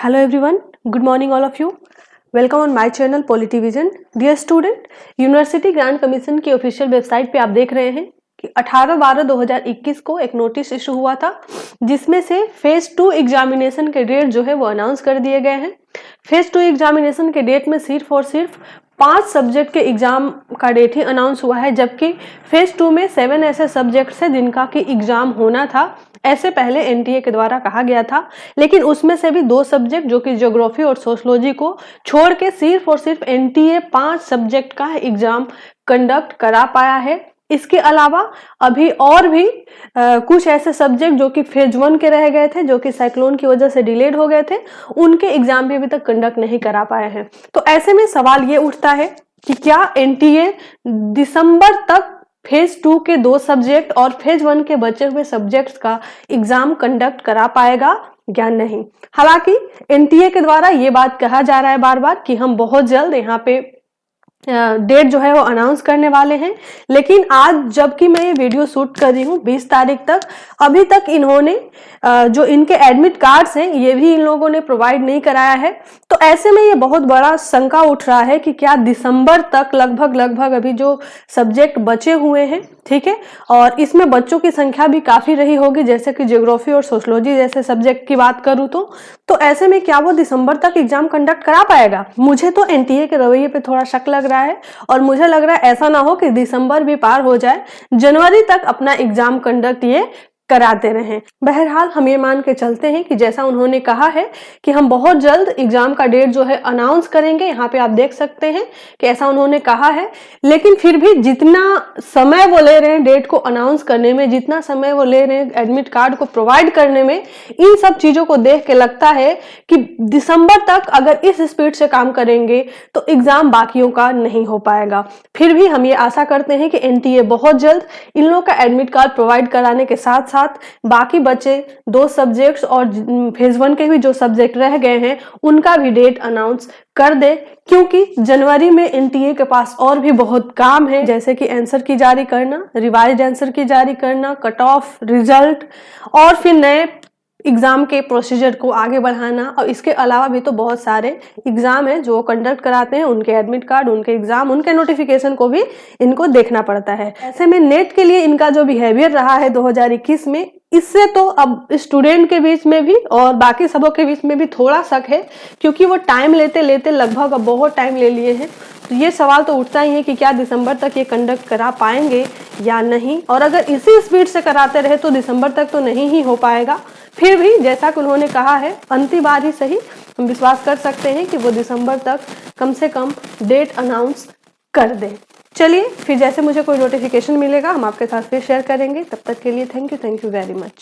Hello everyone, good morning all of you. Welcome on my channel Politivision. Dear student, University Grant Commission की official website पे आप देख रहे हैं कि 18/12/2021 को एक नोटिस इशू हुआ था, जिसमें से फेज 2 एग्जामिनेशन के डेट जो है वो अनाउंस कर दिए गए हैं। फेज 2 एग्जामिनेशन के डेट में सिर्फ और सिर्फ 5 सब्जेक्ट के एग्जाम का डेट ही अनाउंस हुआ है, जबकि फेज 2 में 7 ऐसे सब्जेक्ट्स हैं जिनका कि एग्जाम होना था, ऐसे पहले एनटीए के द्वारा कहा गया था। लेकिन उसमें से भी 2 सब्जेक्ट जो कि ज्योग्राफी और सोशलॉजी को छोड़ के सिर्फ और सिर्फ एनटीए 5 सब्जेक्ट का एग्जाम कंडक्ट करा पाया है। इसके अलावा अभी और भी कुछ ऐसे सब्जेक्ट जो कि फेज 1 के रह गए थे, जो कि साइक्लोन की वजह से डिलेड हो गए थे, उनके एग्जाम भी अभी तक कंडक्ट नहीं करा पाए हैं। तो ऐसे में सवाल ये उठता है कि क्या एनटीए दिसंबर तक फेज 2 के 2 सब्जेक्ट और फेज 1 के बचे हुए सब्जेक्ट्स का एग्जाम कंडक्ट करा पाएगा या नहीं। हालांकि एनटीए के द्वारा ये बात कहा जा रहा है बार बार कि हम बहुत जल्द यहाँ पे डेट जो है वो अनाउंस करने वाले हैं, लेकिन आज जबकि मैं ये वीडियो शूट कर रही हूँ 20 तारीख तक, अभी तक इन्होंने जो इनके एडमिट कार्ड्स हैं ये भी इन लोगों ने प्रोवाइड नहीं कराया है। तो ऐसे में ये बहुत बड़ा शंका उठ रहा है कि क्या दिसंबर तक लगभग अभी जो सब्जेक्ट बचे हुए हैं, ठीक है, और इसमें बच्चों की संख्या भी काफी रही होगी, जैसे कि ज्योग्राफी और सोशलॉजी जैसे सब्जेक्ट की बात करूं तो ऐसे में क्या वो दिसंबर तक एग्जाम कंडक्ट करा पाएगा। मुझे तो एनटीए के रवैये पे थोड़ा शक लग रहा है और मुझे लग रहा है ऐसा ना हो कि दिसंबर भी पार हो जाए, जनवरी तक अपना एग्जाम कंडक्ट ये कराते रहें। बहरहाल हम ये मान के चलते हैं कि जैसा उन्होंने कहा है कि हम बहुत जल्द एग्जाम का डेट जो है अनाउंस करेंगे। यहाँ पे आप देख सकते हैं कि ऐसा उन्होंने कहा है, लेकिन फिर भी जितना समय वो ले रहे हैं डेट को अनाउंस करने में, जितना समय वो ले रहे हैं एडमिट कार्ड को प्रोवाइड करने में, इन सब चीजों को देख के लगता है कि दिसंबर तक अगर इस स्पीड से काम करेंगे तो एग्जाम बाकियों का नहीं हो पाएगा। फिर भी हम ये आशा करते हैं कि एनटीए बहुत जल्द इन लोगों का एडमिट कार्ड प्रोवाइड कराने के साथ साथ बाकी बचे 2 सब्जेक्ट्स और फेज 1 के भी जो सब्जेक्ट रह गए हैं उनका भी डेट अनाउंस कर दे, क्योंकि जनवरी में एनटीए के पास और भी बहुत काम है, जैसे कि आंसर की जारी करना, रिवाइज्ड आंसर की जारी करना, कट ऑफ रिजल्ट और फिर नए एग्जाम के प्रोसीजर को आगे बढ़ाना। और इसके अलावा भी तो बहुत सारे एग्जाम हैं जो कंडक्ट कराते हैं, उनके एडमिट कार्ड, उनके एग्जाम, उनके नोटिफिकेशन को भी इनको देखना पड़ता है। ऐसे में नेट के लिए इनका जो बिहेवियर रहा है 2021 में, इससे तो अब स्टूडेंट के बीच में भी और बाकी सबों के बीच में भी थोड़ा शक है, क्योंकि वो टाइम लेते लेते लगभग अब बहुत टाइम ले लिए हैं। तो ये सवाल तो उठता ही है कि क्या दिसंबर तक ये कंडक्ट करा पाएंगे या नहीं, और अगर इसी स्पीड से कराते रहे तो दिसंबर तक तो नहीं ही हो पाएगा। फिर भी जैसा कि उन्होंने कहा है, अंतिम बार ही सही हम विश्वास कर सकते हैं कि वो दिसंबर तक कम से कम डेट अनाउंस कर दे। चलिए फिर जैसे मुझे कोई नोटिफिकेशन मिलेगा हम आपके साथ फिर शेयर करेंगे। तब तक के लिए थैंक यू वेरी मच।